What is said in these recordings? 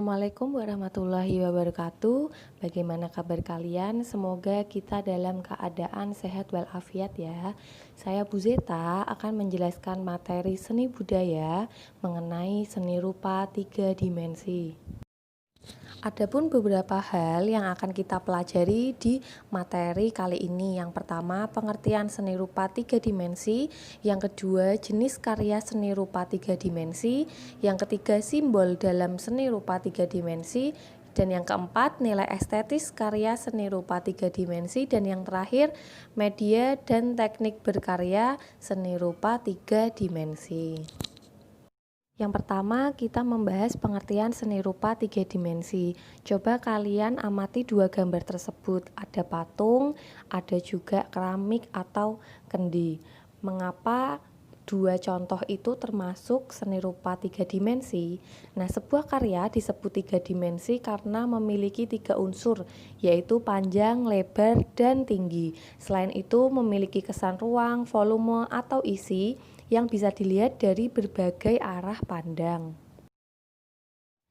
Assalamualaikum warahmatullahi wabarakatuh. Bagaimana kabar kalian? Semoga kita dalam keadaan sehat walafiat ya. Saya Bu Zeta akan menjelaskan materi seni budaya mengenai seni rupa 3 dimensi. Adapun beberapa hal yang akan kita pelajari di materi kali ini. Yang pertama, pengertian seni rupa 3 dimensi. Yang kedua, jenis karya seni rupa 3 dimensi. Yang ketiga, simbol dalam seni rupa 3 dimensi. Dan yang keempat, nilai estetis karya seni rupa 3 dimensi. Dan yang terakhir, media dan teknik berkarya seni rupa 3 dimensi. Yang pertama, kita membahas pengertian seni rupa 3 dimensi. Coba kalian amati dua gambar tersebut. Ada patung, ada juga keramik atau kendi. Mengapa dua contoh itu termasuk seni rupa 3 dimensi? Nah, sebuah karya disebut 3 dimensi karena memiliki 3 unsur, yaitu panjang, lebar, dan tinggi. Selain itu, memiliki kesan ruang, volume, atau isi yang bisa dilihat dari berbagai arah pandang.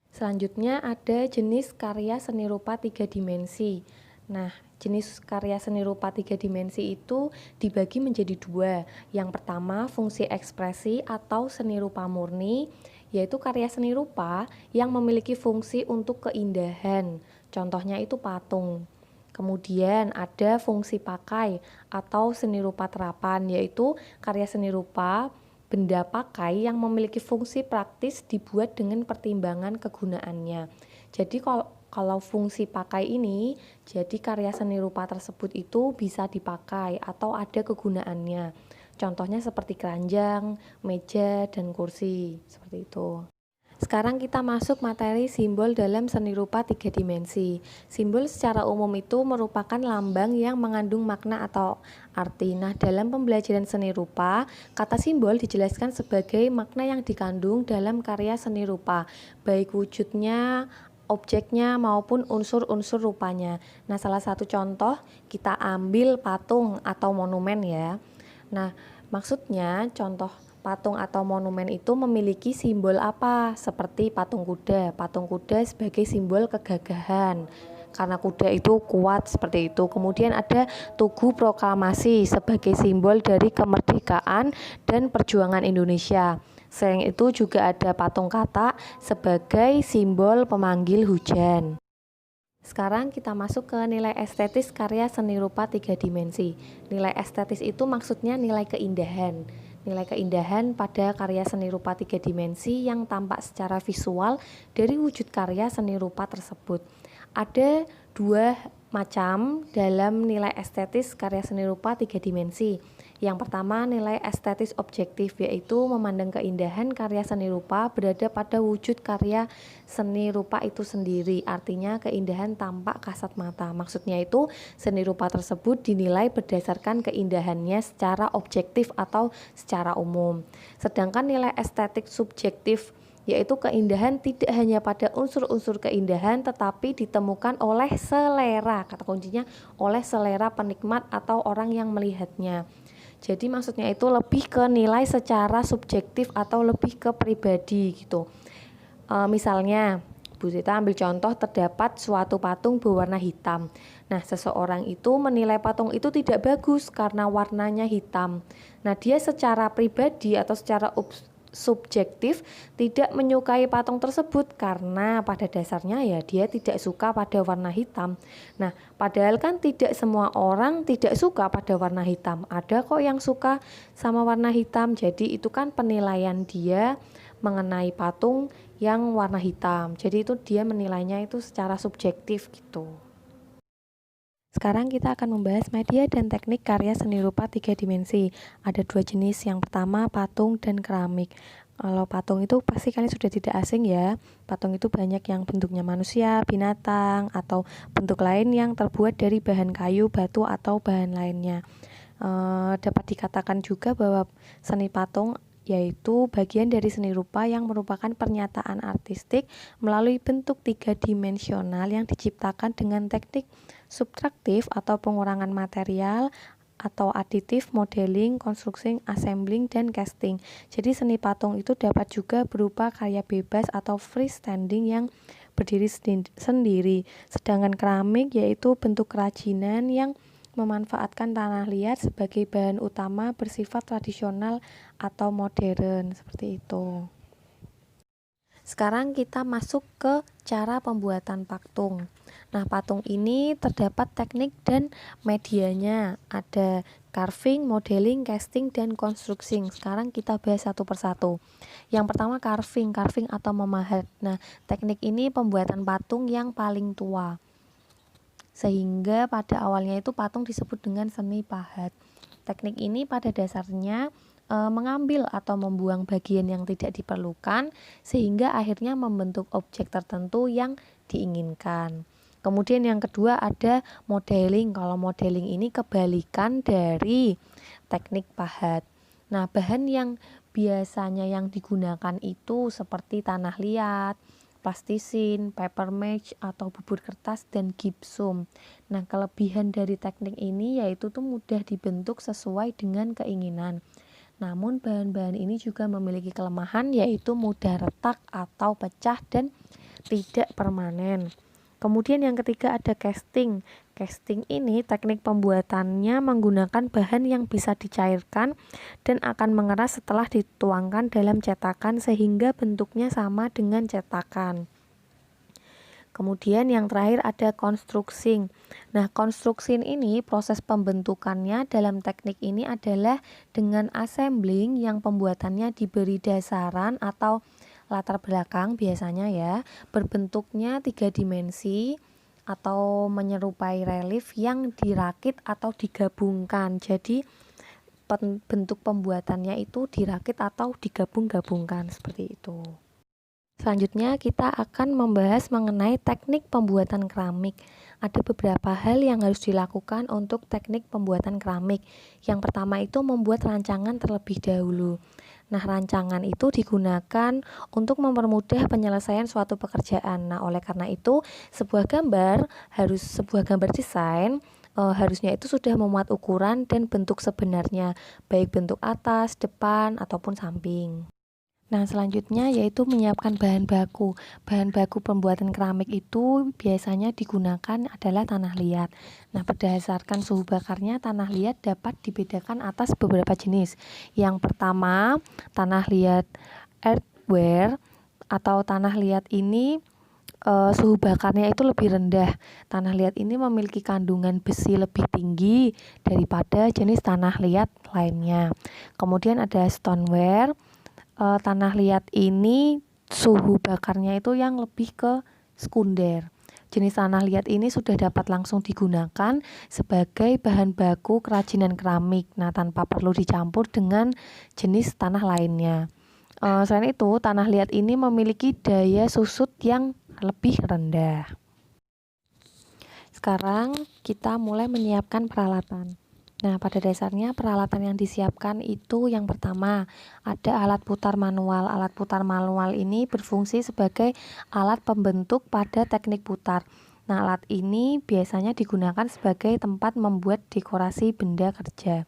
Selanjutnya ada jenis karya seni rupa 3 dimensi. Nah, jenis karya seni rupa 3 dimensi itu dibagi menjadi dua. Yang pertama, fungsi ekspresi atau seni rupa murni, yaitu karya seni rupa yang memiliki fungsi untuk keindahan. Contohnya itu patung. Kemudian ada fungsi pakai atau seni rupa terapan, yaitu karya seni rupa benda pakai yang memiliki fungsi praktis dibuat dengan pertimbangan kegunaannya. Jadi kalau fungsi pakai ini, jadi karya seni rupa tersebut itu bisa dipakai atau ada kegunaannya. Contohnya seperti keranjang, meja, dan kursi, seperti itu. Sekarang kita masuk materi simbol dalam seni rupa 3 dimensi. Simbol secara umum itu merupakan lambang yang mengandung makna atau arti. Nah, dalam pembelajaran seni rupa, kata simbol dijelaskan sebagai makna yang dikandung dalam karya seni rupa, baik wujudnya, objeknya maupun unsur-unsur rupanya. Nah, salah satu contoh kita ambil patung atau monumen ya. Nah, maksudnya contoh patung atau monumen itu memiliki simbol apa? Seperti patung kuda. Patung kuda sebagai simbol kegagahan, karena kuda itu kuat seperti itu. Kemudian ada Tugu Proklamasi sebagai simbol dari kemerdekaan dan perjuangan Indonesia. Selain itu juga ada patung Katak sebagai simbol pemanggil hujan. Sekarang kita masuk ke nilai estetis karya seni rupa 3 dimensi. Nilai estetis itu maksudnya nilai keindahan. Nilai keindahan pada karya seni rupa 3 dimensi yang tampak secara visual dari wujud karya seni rupa tersebut. Ada dua macam dalam nilai estetis karya seni rupa 3 dimensi. Yang pertama, nilai estetis objektif, yaitu memandang keindahan karya seni rupa berada pada wujud karya seni rupa itu sendiri. Artinya keindahan tampak kasat mata. Maksudnya itu seni rupa tersebut dinilai berdasarkan keindahannya secara objektif atau secara umum. Sedangkan nilai estetik subjektif, yaitu keindahan tidak hanya pada unsur-unsur keindahan tetapi ditemukan oleh selera. Kata kuncinya oleh selera penikmat atau orang yang melihatnya. Jadi maksudnya itu lebih ke nilai secara subjektif atau lebih ke pribadi gitu. Misalnya Bu Zita ambil contoh, terdapat suatu patung berwarna hitam. Nah, seseorang itu menilai patung itu tidak bagus karena warnanya hitam. Nah, dia secara pribadi atau secara subjektif tidak menyukai patung tersebut karena pada dasarnya ya dia tidak suka pada warna hitam. Nah, padahal kan tidak semua orang tidak suka pada warna hitam. Ada kok yang suka sama warna hitam. Jadi itu kan penilaian dia mengenai patung yang warna hitam. Jadi itu dia menilainya itu secara subjektif gitu. Sekarang kita akan membahas media dan teknik karya seni rupa 3 dimensi. Ada dua jenis, yang pertama patung dan keramik. Kalau patung itu pasti kalian sudah tidak asing ya. Patung itu banyak yang bentuknya manusia, binatang, atau bentuk lain yang terbuat dari bahan kayu, batu, atau bahan lainnya. Dapat dikatakan juga bahwa seni patung yaitu bagian dari seni rupa yang merupakan pernyataan artistik melalui bentuk 3 dimensional yang diciptakan dengan teknik subtraktif atau pengurangan material atau aditif, modeling, construction, assembling, dan casting. Jadi seni patung itu dapat juga berupa karya bebas atau freestanding yang berdiri sendiri. Sedangkan keramik yaitu bentuk kerajinan yang memanfaatkan tanah liat sebagai bahan utama bersifat tradisional atau modern, seperti itu. Sekarang kita masuk ke cara pembuatan patung. Nah, patung ini terdapat teknik dan medianya. Ada carving, modeling, casting, dan construksi. Sekarang kita bahas satu persatu. Yang pertama carving atau memahat. Nah, teknik ini pembuatan patung yang paling tua. Sehingga pada awalnya itu patung disebut dengan seni pahat. Teknik ini pada dasarnya mengambil atau membuang bagian yang tidak diperlukan sehingga akhirnya membentuk objek tertentu yang diinginkan. Kemudian yang kedua ada modeling. Kalau modeling ini kebalikan dari teknik pahat. Nah, bahan yang biasanya yang digunakan itu seperti tanah liat, plastisin, paper mache atau bubur kertas dan gipsum. Nah, kelebihan dari teknik ini yaitu tuh mudah dibentuk sesuai dengan keinginan. Namun bahan-bahan ini juga memiliki kelemahan yaitu mudah retak atau pecah dan tidak permanen. Kemudian yang ketiga ada casting. Casting ini teknik pembuatannya menggunakan bahan yang bisa dicairkan dan akan mengeras setelah dituangkan dalam cetakan sehingga bentuknya sama dengan cetakan. Kemudian yang terakhir ada construksi. Nah, construksi ini proses pembentukannya dalam teknik ini adalah dengan assembling yang pembuatannya diberi dasaran atau latar belakang biasanya ya, berbentuknya 3 dimensi atau menyerupai relief yang dirakit atau digabungkan. Jadi bentuk pembuatannya itu dirakit atau digabung-gabungkan seperti itu. Selanjutnya kita akan membahas mengenai teknik pembuatan keramik. Ada beberapa hal yang harus dilakukan untuk teknik pembuatan keramik. Yang pertama itu membuat rancangan terlebih dahulu. Nah, rancangan itu digunakan untuk mempermudah penyelesaian suatu pekerjaan. Nah, oleh karena itu sebuah gambar desain harusnya itu sudah memuat ukuran dan bentuk sebenarnya, baik bentuk atas, depan, ataupun samping. Nah, selanjutnya yaitu menyiapkan bahan baku. Bahan baku pembuatan keramik itu biasanya digunakan adalah tanah liat. Nah, berdasarkan suhu bakarnya, tanah liat dapat dibedakan atas beberapa jenis. Yang pertama, tanah liat earthenware atau tanah liat ini suhu bakarnya itu lebih rendah. Tanah liat ini memiliki kandungan besi lebih tinggi daripada jenis tanah liat lainnya. Kemudian ada stoneware. Tanah liat ini suhu bakarnya itu yang lebih ke sekunder. Jenis tanah liat ini sudah dapat langsung digunakan sebagai bahan baku kerajinan keramik. Nah, tanpa perlu dicampur dengan jenis tanah lainnya. Selain itu, tanah liat ini memiliki daya susut yang lebih rendah. Sekarang kita mulai menyiapkan peralatan. Nah, pada dasarnya peralatan yang disiapkan itu yang pertama ada alat putar manual. Alat putar manual ini berfungsi sebagai alat pembentuk pada teknik putar. Nah, alat ini biasanya digunakan sebagai tempat membuat dekorasi benda kerja.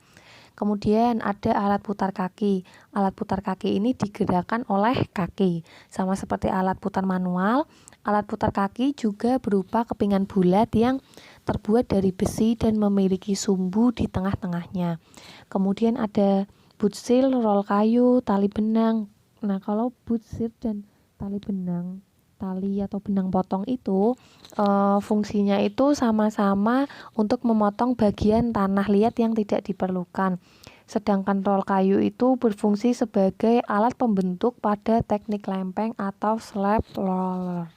Kemudian ada alat putar kaki. Alat putar kaki ini digerakkan oleh kaki. Sama seperti alat putar manual, alat putar kaki juga berupa kepingan bulat yang terbuat dari besi dan memiliki sumbu di tengah-tengahnya. Kemudian ada butsil, rol kayu, tali benang. Nah, kalau butsil dan tali benang, tali atau benang potong itu fungsinya itu sama-sama untuk memotong bagian tanah liat yang tidak diperlukan. Sedangkan rol kayu itu berfungsi sebagai alat pembentuk pada teknik lempeng atau slab roller.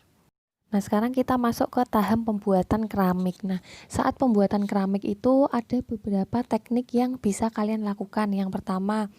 Nah, sekarang kita masuk ke tahap pembuatan keramik. Nah, saat pembuatan keramik itu ada beberapa teknik yang bisa kalian lakukan. Yang pertama,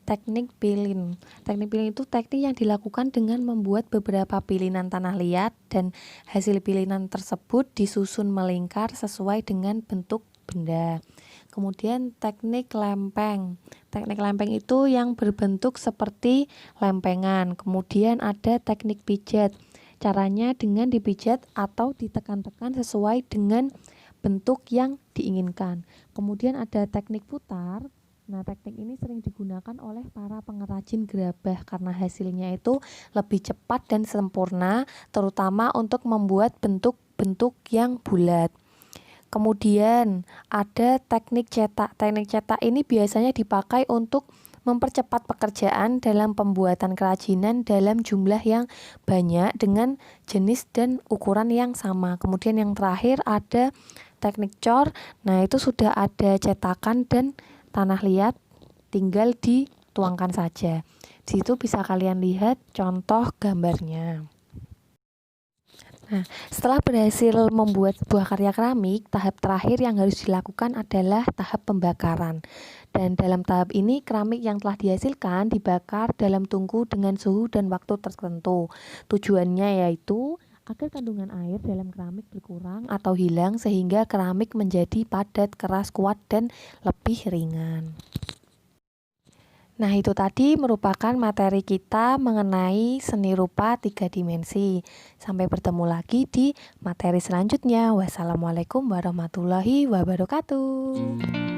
teknik pilin. Teknik pilin itu teknik yang dilakukan dengan membuat beberapa pilinan tanah liat dan hasil pilinan tersebut disusun melingkar sesuai dengan bentuk benda. Kemudian teknik lempeng. Teknik lempeng itu yang berbentuk seperti lempengan. Kemudian ada teknik pijat. Caranya dengan dipijat atau ditekan-tekan sesuai dengan bentuk yang diinginkan. Kemudian ada teknik putar. Nah, teknik ini sering digunakan oleh para pengrajin gerabah karena hasilnya itu lebih cepat dan sempurna, terutama untuk membuat bentuk-bentuk yang bulat. Kemudian ada teknik cetak. Teknik cetak ini biasanya dipakai untuk mempercepat pekerjaan dalam pembuatan kerajinan dalam jumlah yang banyak dengan jenis dan ukuran yang sama. Kemudian yang terakhir ada teknik cor. Nah, itu sudah ada cetakan dan tanah liat, tinggal dituangkan saja. Di situ bisa kalian lihat contoh gambarnya. Nah, setelah berhasil membuat sebuah karya keramik, tahap terakhir yang harus dilakukan adalah tahap pembakaran. Dan dalam tahap ini, keramik yang telah dihasilkan dibakar dalam tungku dengan suhu dan waktu tertentu. Tujuannya yaitu agar kandungan air dalam keramik berkurang atau hilang sehingga keramik menjadi padat, keras, kuat, dan lebih ringan. Nah, itu tadi merupakan materi kita mengenai seni rupa 3 dimensi. Sampai bertemu lagi di materi selanjutnya. Wassalamualaikum warahmatullahi wabarakatuh.